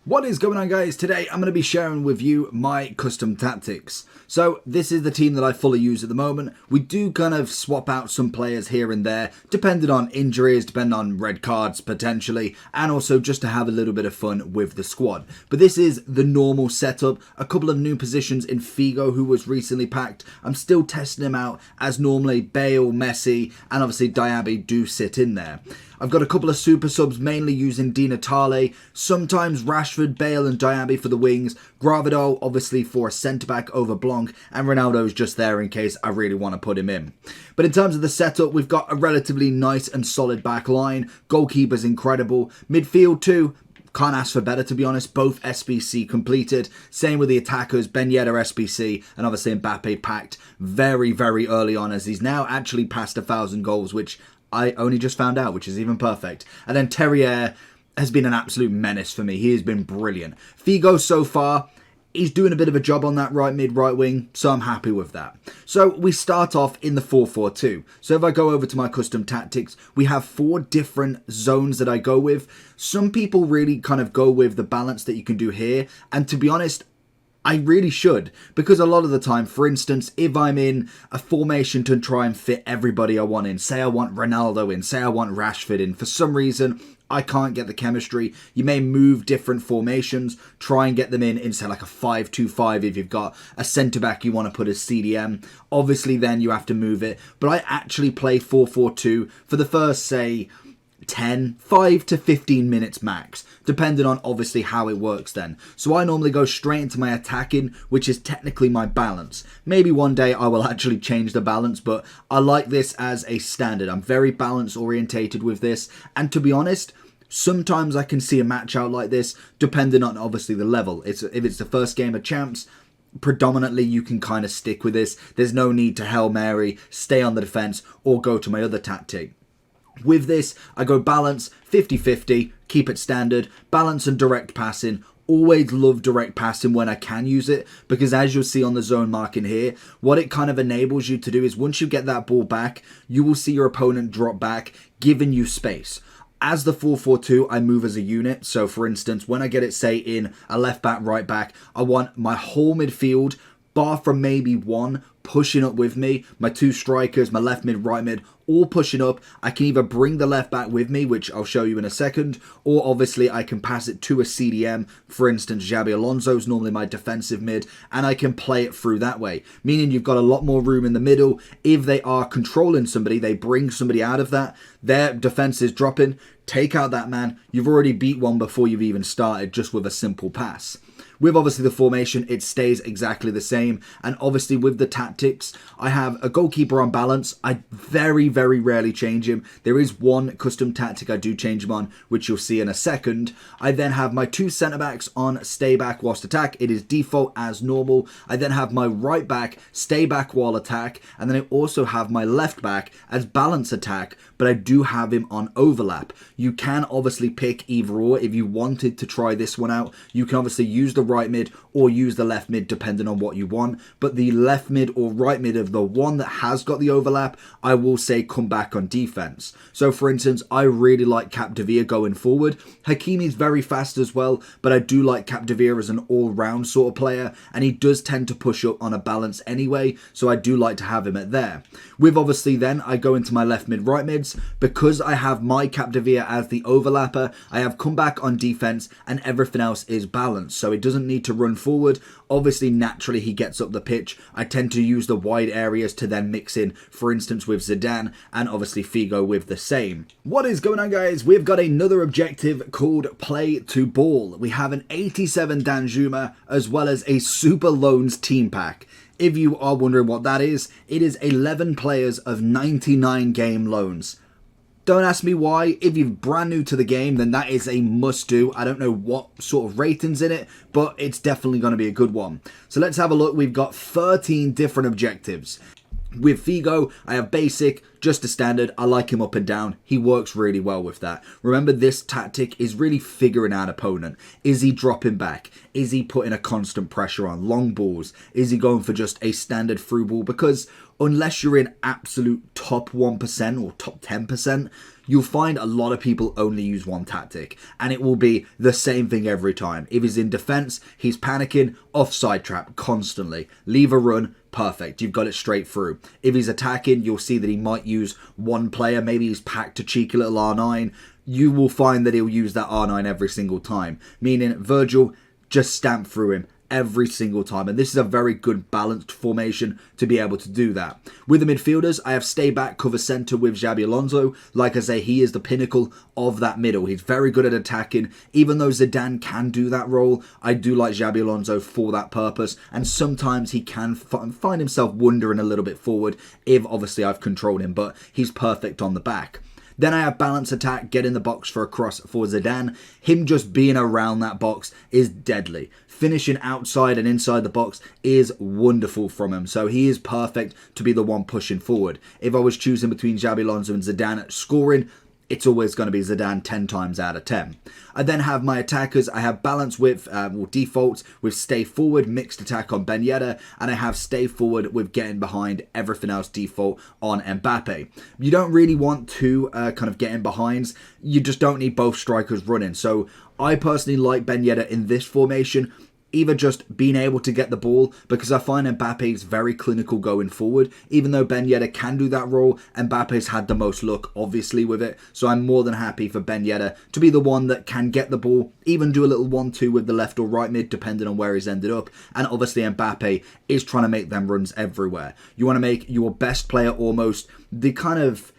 What is going on, guys? Today I'm going to be sharing with you my custom tactics. So this is the team that I fully use at the moment. We do kind of swap out some players here and there, depending on injuries, depending on red cards potentially, and also just to have a little bit of fun with the squad. But this is the normal setup. A couple of new positions in Figo, who was recently packed. I'm still testing him out as normally Bale, Messi, and obviously Diaby do sit in there. I've got a couple of super subs, mainly using Di Natale, sometimes Rashford, Bale and Diaby for the wings, Gravado obviously for a centre-back over Blanc, and Ronaldo's just there in case I really want to put him in. But in terms of the setup, we've got a relatively nice and solid back line, goalkeeper's incredible, midfield too. Can't ask for better, to be honest. Both SBC completed. Same with the attackers, Ben Yedder SBC, and obviously Mbappe packed very, very early on, as he's now actually passed 1,000 goals, which I only just found out, which is even perfect. And then Terrier has been an absolute menace for me. He has been brilliant. Figo so far, he's doing a bit of a job on that right mid, right wing, so I'm happy with that. So we start off in the 4-4-2. So if I go over to my custom tactics, we have 4 different zones that I go with. Some people really kind of go with the balance that you can do here, and to be honest, I really should, because a lot of the time, for instance, if I'm in a formation to try and fit everybody I want in, say I want Ronaldo in, say I want Rashford in, for some reason, I can't get the chemistry. You may move different formations, try and get them in say like a 5-2-5 if you've got a centre-back you want to put as CDM. Obviously, then you have to move it, but I actually play 4-4-2 for the first, say, 5 to 15 minutes max, depending on obviously how it works then. So I normally go straight into my attacking, which is technically my balance. Maybe one day I will actually change the balance, but I like this as a standard. I'm very balance orientated with this, and to be honest, sometimes I can see a match out like this, depending on obviously the level. If it's the first game of champs, predominantly you can kind of stick with this. There's no need to Hail Mary, stay on the defense, or go to my other tactic. With this, I go balance, 50-50, keep it standard, balance and direct passing. Always love direct passing when I can use it, because as you'll see on the zone marking here, what it kind of enables you to do is once you get that ball back, you will see your opponent drop back, giving you space. As the 4-4-2, I move as a unit. So for instance, when I get it, say, in a left back, right back, I want my whole midfield, bar from maybe one, pushing up with me, my 2 strikers, my left mid, right mid, all pushing up. I can either bring the left back with me, which I'll show you in a second, or obviously I can pass it to a CDM. For instance, Xabi Alonso's normally my defensive mid, and I can play it through that way, meaning you've got a lot more room in the middle. If they are controlling somebody, they bring somebody out of that, their defense is dropping, take out that man, you've already beat one before you've even started, just with a simple pass. With obviously the formation, it stays exactly the same. And obviously with the tactics, I have a goalkeeper on balance. I very, very rarely change him. There is one custom tactic I do change him on, which you'll see in a second. I then have my 2 centre-backs on stay back whilst attack. It is default as normal. I then have my right back stay back while attack. And then I also have my left back as balance attack, but I do have him on overlap. You can obviously pick either or. If you wanted to try this one out, you can obviously use the right mid or use the left mid depending on what you want, but the left mid or right mid of the one that has got the overlap, I will say come back on defense. So for instance, I really like Capdevia going forward. Hakimi's very fast as well, but I do like Capdevia as an all-round sort of player, and he does tend to push up on a balance anyway, so I do like to have him at there. With obviously then I go into my left mid, right mids. Because I have my Capdevia as the overlapper, I have come back on defense and everything else is balanced, so it doesn't need to run forward. Obviously, naturally, he gets up the pitch. I tend to use the wide areas to then mix in, for instance, with Zidane, and obviously Figo with the same. What is going on, guys? We've got another objective called Play to Ball. We have an 87 Danjuma, as well as a Super Loans team pack. If you are wondering what that is, it is 11 players of 99 game loans. Don't ask me why. If you're brand new to the game, then that is a must do. I don't know what sort of ratings in it, but it's definitely going to be a good one. So let's have a look. We've got 13 different objectives. With Figo, I have basic, just a standard. I like him up and down. He works really well with that. Remember, this tactic is really figuring out opponent. Is he dropping back? Is he putting a constant pressure on long balls? Is he going for just a standard through ball? Because unless you're in absolute top 1% or top 10%, you'll find a lot of people only use one tactic, and it will be the same thing every time. If he's in defense, he's panicking, offside trap constantly. Leave a run, perfect. You've got it straight through. If he's attacking, you'll see that he might use one player. Maybe he's packed a cheeky little R9. You will find that he'll use that R9 every single time. Meaning, Virgil, just stamp through him every single time, and this is a very good balanced formation to be able to do that. With the midfielders, I have stay back, cover centre with Xabi Alonso. Like I say, he is the pinnacle of that middle. He's very good at attacking. Even though Zidane can do that role, I do like Xabi Alonso for that purpose, and sometimes he can find himself wandering a little bit forward if obviously I've controlled him, but he's perfect on the back. Then I have balance attack, get in the box for a cross for Zidane. Him just being around that box is deadly. Finishing outside and inside the box is wonderful from him. So he is perfect to be the one pushing forward. If I was choosing between Xabi Alonso and Zidane at scoring, it's always going to be Zidane 10 times out of 10. I then have my attackers. I have balance with defaults with stay forward, mixed attack on Ben Yedder, and I have stay forward with getting behind, everything else default on Mbappe. You don't really want to kind of get in behinds. You just don't need both strikers running. So I personally like Ben Yedder in this formation, either just being able to get the ball, because I find Mbappe's very clinical going forward. Even though Ben Yedder can do that role, Mbappe's had the most luck, obviously, with it. So I'm more than happy for Ben Yedder to be the one that can get the ball, even do a little 1-2 with the left or right mid, depending on where he's ended up. And obviously Mbappe is trying to make them runs everywhere. You want to make your best player almost the kind of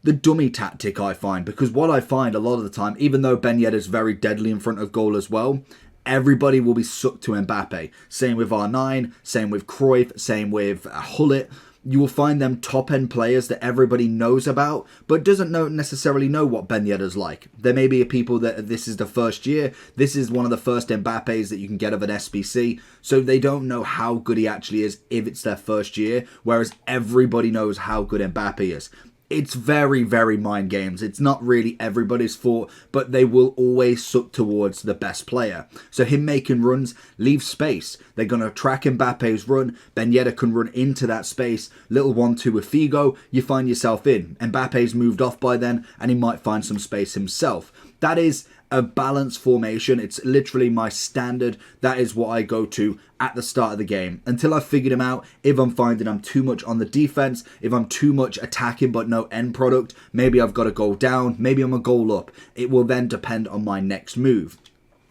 the dummy tactic, I find, because what I find a lot of the time, even though Ben Yedder is very deadly in front of goal as well, everybody will be sucked to Mbappe. Same with R9, same with Cruyff, same with Hullet. You will find them top-end players that everybody knows about, but doesn't necessarily know what Ben Yedder's like. There may be people that this is the first year, this is one of the first Mbappes that you can get of an SBC, so they don't know how good he actually is if it's their first year, whereas everybody knows how good Mbappe is. It's very, very mind games. It's not really everybody's fault, but they will always suck towards the best player. So him making runs leaves space. They're going to track Mbappe's run. Ben Yedder can run into that space. Little 1-2 with Figo, you find yourself in. Mbappe's moved off by then, and he might find some space himself. That is a balanced formation. It's literally my standard. That is what I go to at the start of the game until I've figured him out. If I'm finding I'm too much on the defense, if I'm too much attacking but no end product, maybe I've got to go down, maybe I'm a goal up. It will then depend on my next move.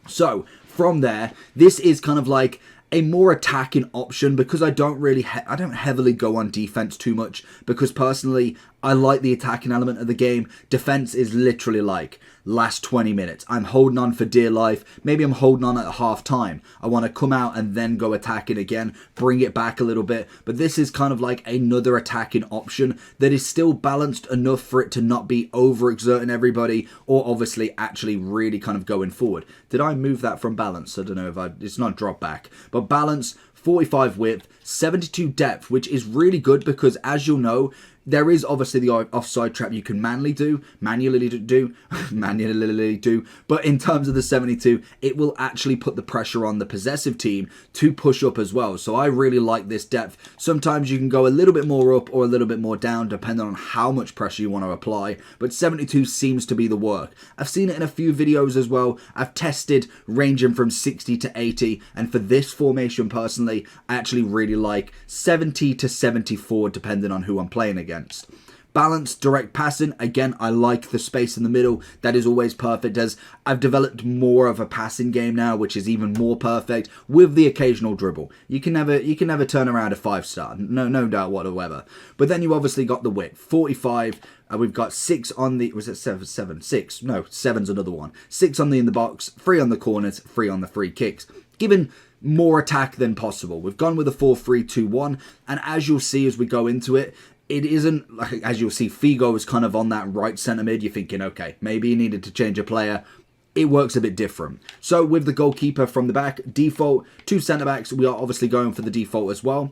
So from there, this is kind of like a more attacking option because I don't heavily go on defense too much, because personally I like the attacking element of the game. Defense is literally like last 20 minutes. I'm holding on for dear life. Maybe I'm holding on at half time. I want to come out and then go attacking again, bring it back a little bit. But this is kind of like another attacking option that is still balanced enough for it to not be overexerting everybody, or obviously actually really kind of going forward. Did I move that from balance? I don't know if it's not drop back, but balance, 45 width, 72 depth, which is really good because, as you'll know, there is obviously the offside trap you can manually do, but in terms of the 72, it will actually put the pressure on the possessive team to push up as well. So I really like this depth. Sometimes you can go a little bit more up or a little bit more down, depending on how much pressure you want to apply, but 72 seems to be the work. I've seen it in a few videos as well. I've tested ranging from 60 to 80, and for this formation personally, I actually really like 70 to 74, depending on who I'm playing against. Balance, direct passing, again, I like the space in the middle. That is always perfect, as I've developed more of a passing game now, which is even more perfect with the occasional dribble. You can never turn around a 5-star, no doubt whatsoever. But then you obviously got the width, 45. We've got 6 on the, was it 7? 6? No, 7's another one. 6 on the in the box, 3 on the corners, 3 on the free kicks. Given more attack than possible. We've gone with a 4-3-2-1, and as you'll see as we go into it, it isn't, like, as you'll see, Figo is kind of on that right centre mid. You're thinking, okay, maybe you needed to change a player. It works a bit different. So with the goalkeeper from the back, default, 2 centre-backs, we are obviously going for the default as well.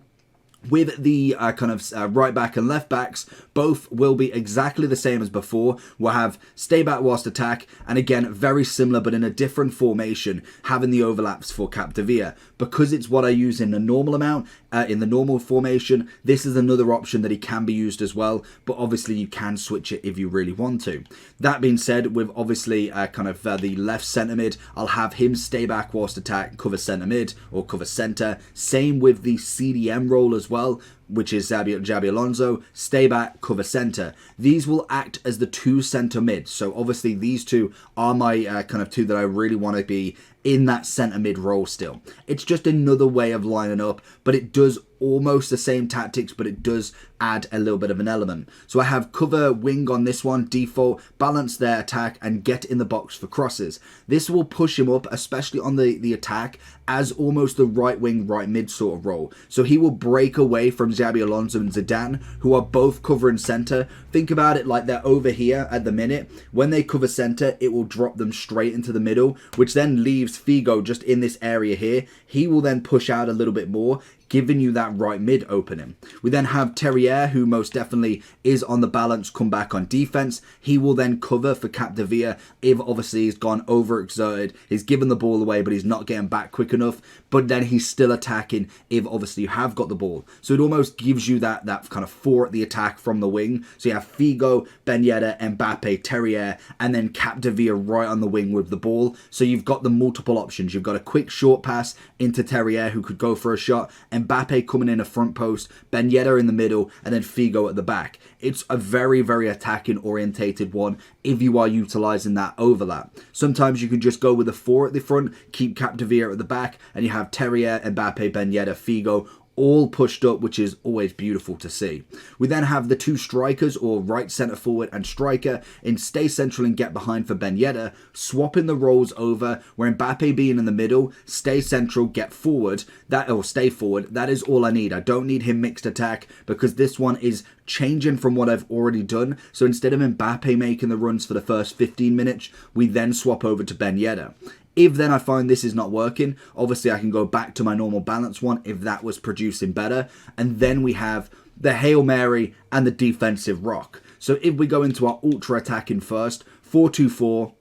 With the right back and left backs, both will be exactly the same as before. We'll have stay back whilst attack, and again, very similar but in a different formation, having the overlaps for Capdevila. Because it's what I use in the normal amount, in the normal formation, this is another option that he can be used as well, but obviously you can switch it if you really want to. That being said, with obviously the left centre mid, I'll have him stay back whilst attack, cover centre mid, or cover centre. Same with the CDM role as well, which is Xabi Alonso, stay back, cover centre. These will act as the two centre mids. So obviously these two are my two that I really want to be in that centre mid role still. It's just another way of lining up, but it does almost the same tactics, but it does add a little bit of an element. So I have cover wing on this one, default, balance their attack, and get in the box for crosses. This will push him up, especially on the attack, as almost the right wing, right mid sort of role. So he will break away from Xabi Alonso and Zidane, who are both covering centre. Think about it like they're over here at the minute. When they cover centre, it will drop them straight into the middle, which then leaves Figo just in this area here. He will then push out a little bit more, giving you that right mid opening. We then have Terrier, who most definitely is on the balance, come back on defense. He will then cover for Capdevila if obviously he's gone overexerted, he's given the ball away, but he's not getting back quick enough. But then he's still attacking if obviously you have got the ball. So it almost gives you that kind of four at the attack from the wing. So you have Figo, Ben Yedder, Mbappe, Terrier, and then Capdevila right on the wing with the ball. So you've got the multiple options. You've got a quick short pass into Terrier, who could go for a shot, Mbappe coming in a front post, Ben Yedder in the middle, and then Figo at the back. It's a very, very attacking orientated one if you are utilising that overlap. Sometimes you can just go with a four at the front, keep Capdevila at the back, and you have Terrier, Mbappe, Ben Yedder, Figo all pushed up, which is always beautiful to see. We then have the two strikers, or right centre forward and striker, in stay central and get behind for Ben Yedder, swapping the roles over, where Mbappe being in the middle, stay central, get forward, or stay forward. That is all I need. I don't need him mixed attack, because this one is changing from what I've already done. So instead of Mbappe making the runs for the first 15 minutes, we then swap over to Ben Yedder. If then I find this is not working, obviously I can go back to my normal balance one if that was producing better. And then we have the Hail Mary and the defensive rock. So if we go into our ultra attacking first, 4-2-4,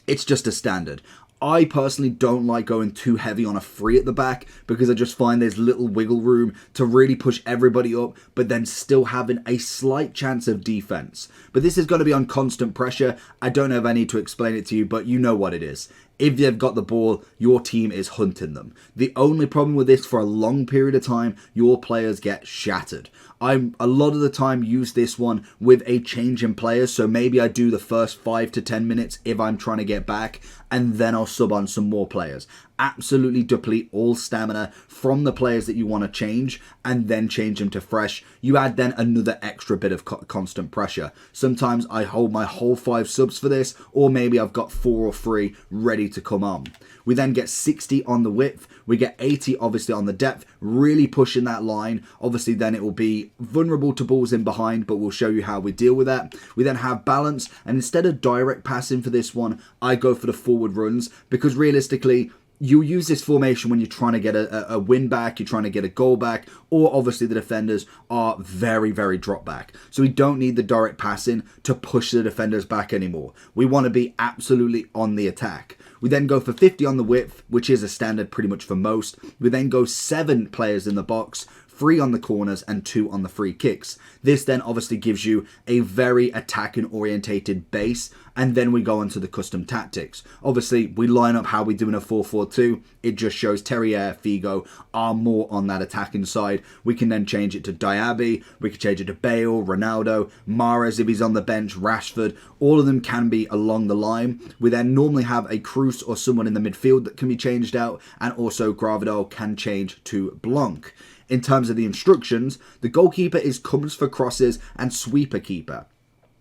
it's just a standard. I personally don't like going too heavy on a free at the back, because I just find there's little wiggle room to really push everybody up, but then still having a slight chance of defense. But this is going to be on constant pressure. I don't know if I need to explain it to you, but you know what it is. If they've got the ball, your team is hunting them. The only problem with this, for a long period of time, your players get shattered. I a lot of the time use this one with a change in players, so maybe I do the first 5 to 10 minutes if I'm trying to get back, and then I'll sub on some more players. Absolutely deplete all stamina from the players that you want to change, and then change them to fresh. You add then another extra bit of constant pressure. Sometimes I hold my whole 5 subs for this, or maybe I've got 4 or 3 ready to come on. We then get 60 on the width. We get 80 obviously on the depth, really pushing that line. Obviously then it will be vulnerable to balls in behind, but we'll show you how we deal with that. We then have balance, and instead of direct passing for this one, I go for the forward runs, because realistically, you use this formation when you're trying to get a win back, you're trying to get a goal back, or obviously the defenders are very, very drop back. So we don't need the direct passing to push the defenders back anymore. We want to be absolutely on the attack. We then go for 50 on the width, which is a standard pretty much for most. We then go 7 players in the box, 3 on the corners and 2 on the free kicks. This then obviously gives you a very attacking orientated base, and then we go into the custom tactics. Obviously we line up how we do in a 4-4-2. It just shows Terrier, Figo are more on that attacking side. We can then change it to Diaby, we can change it to Bale, Ronaldo, Mahrez if he's on the bench, Rashford. All of them can be along the line. We then normally have a Cruz or someone in the midfield that can be changed out, and also Gravadol can change to Blanc. In terms of the instructions, the goalkeeper comes for crosses and sweeper keeper.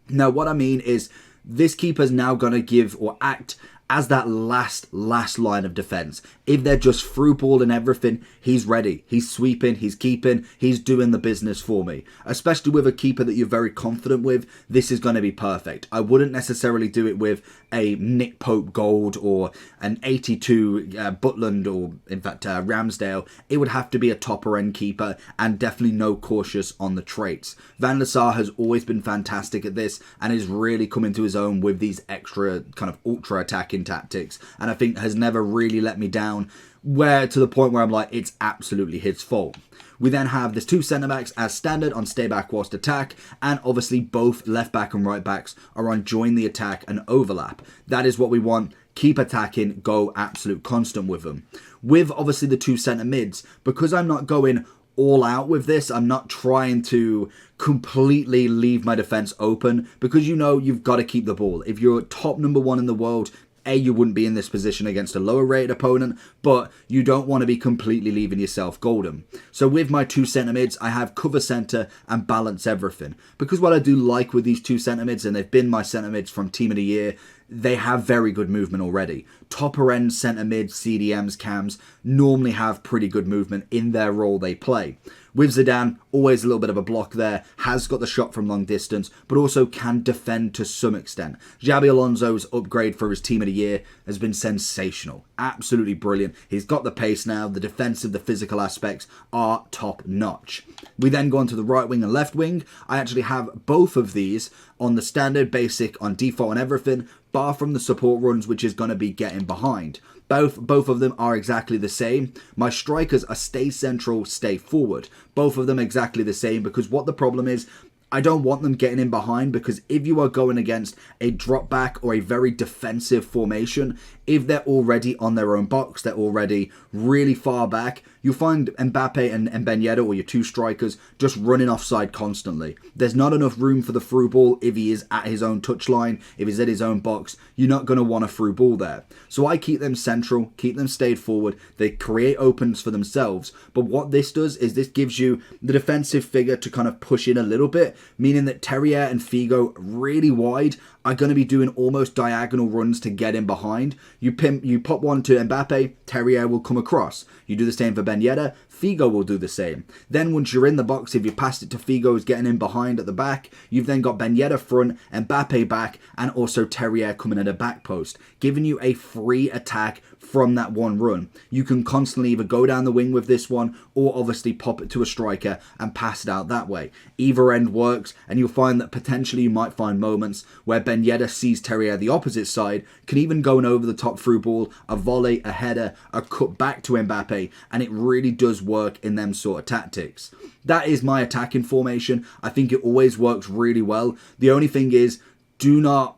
Now what I mean is, this keeper is now going to give or act as that last line of defense. If they're just through ball and everything, he's ready. He's sweeping, he's keeping, he's doing the business for me. Especially with a keeper that you're very confident with, this is going to be perfect. I wouldn't necessarily do it with a Nick Pope Gold or an 82 Butland or, in fact, Ramsdale. It would have to be a topper end keeper and definitely no cautious on the traits. Van der Sar has always been fantastic at this and is really coming to his own with these extra kind of ultra attacking tactics, and I think has never really let me down, where to the point where I'm like, it's absolutely his fault. We then have the two centre-backs as standard on stay back whilst attack, and obviously both left-back and right-backs are on join the attack and overlap. That is what we want. Keep attacking, go absolute constant with them. With obviously the two centre-mids, because I'm not going all out with this, I'm not trying to completely leave my defence open, because you know you've got to keep the ball. If you're top number one in the world, you wouldn't be in this position against a lower rated opponent, but you don't want to be completely leaving yourself golden. So with my two centre mids, I have cover centre and balance everything. Because what I do like with these two centre mids, and they've been my centre mids from Team of the Year, they have very good movement already. Topper end centre mids, CDMs, cams normally have pretty good movement in their role they play. With Zidane, always a little bit of a block there, has got the shot from long distance, but also can defend to some extent. Xabi Alonso's upgrade for his Team of the Year has been sensational. Absolutely brilliant. He's got the pace now, the defensive, the physical aspects are top notch. We then go on to the right wing and left wing. I actually have both of these on the standard, basic, on default and everything, bar from the support runs, which is going to be getting behind. Both of them are exactly the same. My strikers are stay central, stay forward. Both of them exactly the same, because what the problem is, I don't want them getting in behind, because if you are going against a drop back or a very defensive formation, if they're already on their own box, they're already really far back, you'll find Mbappe and Ben Yedder, or your two strikers, just running offside constantly. There's not enough room for the through ball if he is at his own touchline, if he's at his own box. You're not going to want a through ball there. So I keep them central, keep them stayed forward. They create opens for themselves. But what this does is this gives you the defensive figure to kind of push in a little bit, meaning that Terrier and Figo really wide are going to be doing almost diagonal runs to get in behind. You pop one to Mbappe, Terrier will come across. You do the same for Ben Yedder, Figo will do the same. Then once you're in the box, if you passed it to Figo who's getting in behind at the back, you've then got Ben Yedder front, Mbappe back, and also Terrier coming at a back post, giving you a free attack from that one run. You can constantly either go down the wing with this one, or obviously pop it to a striker and pass it out that way. Either end works, and you'll find that potentially you might find moments where Ben Yedder sees Terrier the opposite side, can even go an over the top through ball, a volley, a header, a cut back to Mbappe, and it really does work in them sort of tactics. That is my attacking formation. I think it always works really well. The only thing is, do not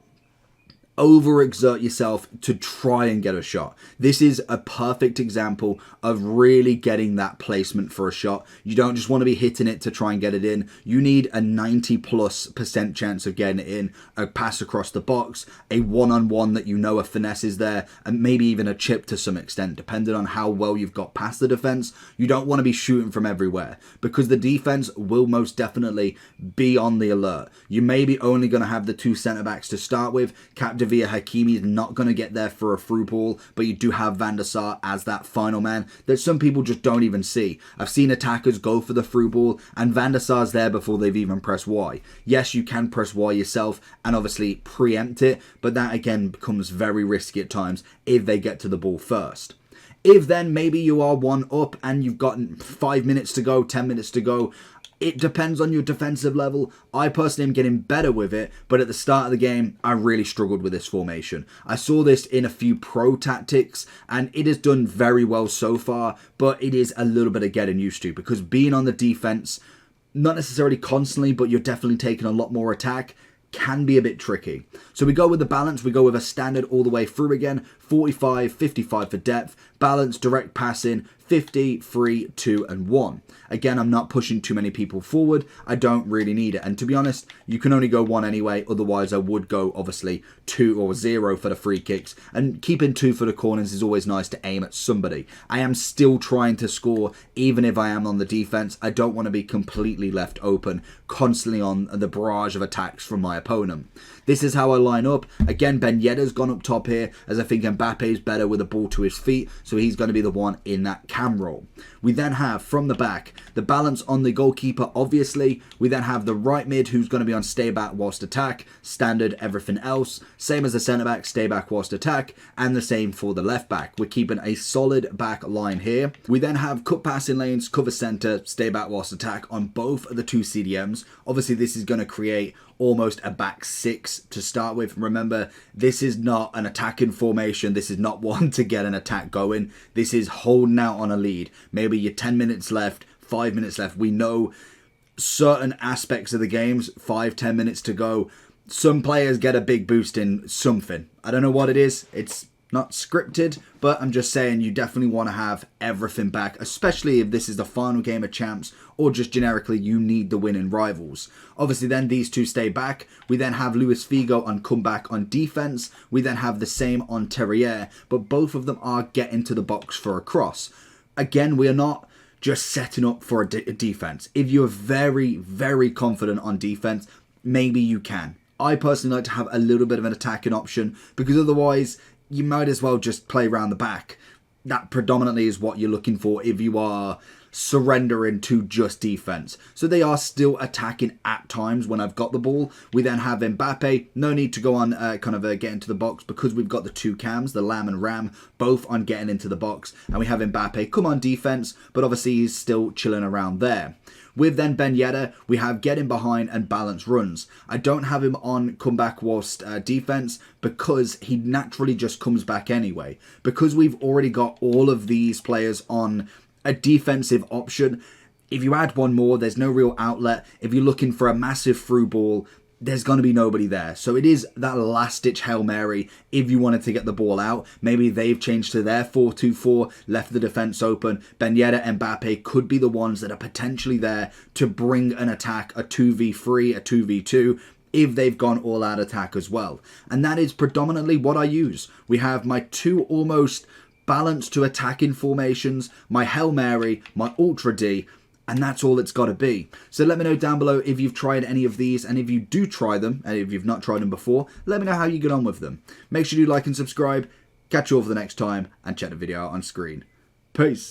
overexert yourself to try and get a shot. This is a perfect example of really getting that placement for a shot. You don't just want to be hitting it to try and get it in. You need a 90+% chance of getting it in, a pass across the box, a one-on-one that you know a finesse is there, and maybe even a chip to some extent, depending on how well you've got past the defense. You don't want to be shooting from everywhere, because the defense will most definitely be on the alert. You may be only going to have the two centre-backs to start with. Via Hakimi is not going to get there for a through ball, but you do have Van der Sar as that final man that some people just don't even see. I've seen attackers go for the through ball, and Van der Sar's there before they've even pressed Y. Yes, you can press Y yourself and obviously preempt it, but that again becomes very risky at times if they get to the ball first. If then maybe you are one up and you've got 5 minutes to go, 10 minutes to go, it depends on your defensive level. I personally am getting better with it, but at the start of the game, I really struggled with this formation. I saw this in a few pro tactics, and it has done very well so far, but it is a little bit of getting used to, because being on the defense, not necessarily constantly, but you're definitely taking a lot more attack, can be a bit tricky. So we go with the balance. We go with a standard all the way through again, 45, 55 for depth, balance, direct passing, 50, 3, 2, and 1. Again, I'm not pushing too many people forward. I don't really need it. And to be honest, you can only go 1 anyway. Otherwise, I would go, obviously, 2 or 0 for the free kicks. And keeping 2 for the corners is always nice to aim at somebody. I am still trying to score, even if I am on the defense. I don't want to be completely left open, constantly on the barrage of attacks from my opponent. This is how I line up. Again, Ben Yedder's gone up top here, as I think Mbappe's better with a ball to his feet, so he's going to be the one in that cam role. We then have, from the back, the balance on the goalkeeper, obviously. We then have the right mid, who's going to be on stay back whilst attack, standard everything else. Same as the centre back, stay back whilst attack, and the same for the left back. We're keeping a solid back line here. We then have cut passing lanes, cover centre, stay back whilst attack on both of the 2 CDMs. Obviously, this is going to create almost a back 6 to start with. Remember, this is not an attacking formation. This is not one to get an attack going. This is holding out on a lead. Maybe you're 10 minutes left, 5 minutes left. We know certain aspects of the games, 5-10 minutes to go. Some players get a big boost in something. I don't know what it is. It's not scripted, but I'm just saying you definitely want to have everything back, especially if this is the final game of champs or just generically you need the win in rivals. Obviously then these 2 stay back. We then have Luis Figo on comeback on defense. We then have the same on Terrier, but both of them are getting to the box for a cross. Again, we are not just setting up for a defense. If you're very, very confident on defense, maybe you can. I personally like to have a little bit of an attacking option, because otherwise you might as well just play around the back. That predominantly is what you're looking for if you are surrendering to just defense. So they are still attacking at times when I've got the ball. We then have Mbappe. No need to go on get into the box, because we've got the 2 cams, the Lamb and Ram, both on getting into the box. And we have Mbappe come on defense, but obviously he's still chilling around there. With then Ben Yedder, we have getting behind and balance runs. I don't have him on comeback whilst defense, because he naturally just comes back anyway. Because we've already got all of these players on a defensive option, if you add one more, there's no real outlet. If you're looking for a massive through ball, there's going to be nobody there. So it is that last-ditch Hail Mary if you wanted to get the ball out. Maybe they've changed to their 4-2-4, left the defense open. Ben Yedder and Mbappe could be the ones that are potentially there to bring an attack, a 2v3, a 2v2, if they've gone all-out attack as well. And that is predominantly what I use. We have my 2 almost balance to attacking formations, my Hail Mary, my Ultra D, and that's all it's got to be. So let me know down below if you've tried any of these, and if you do try them, and if you've not tried them before, let me know how you get on with them. Make sure you like and subscribe. Catch you all for the next time, and check the video out on screen. Peace.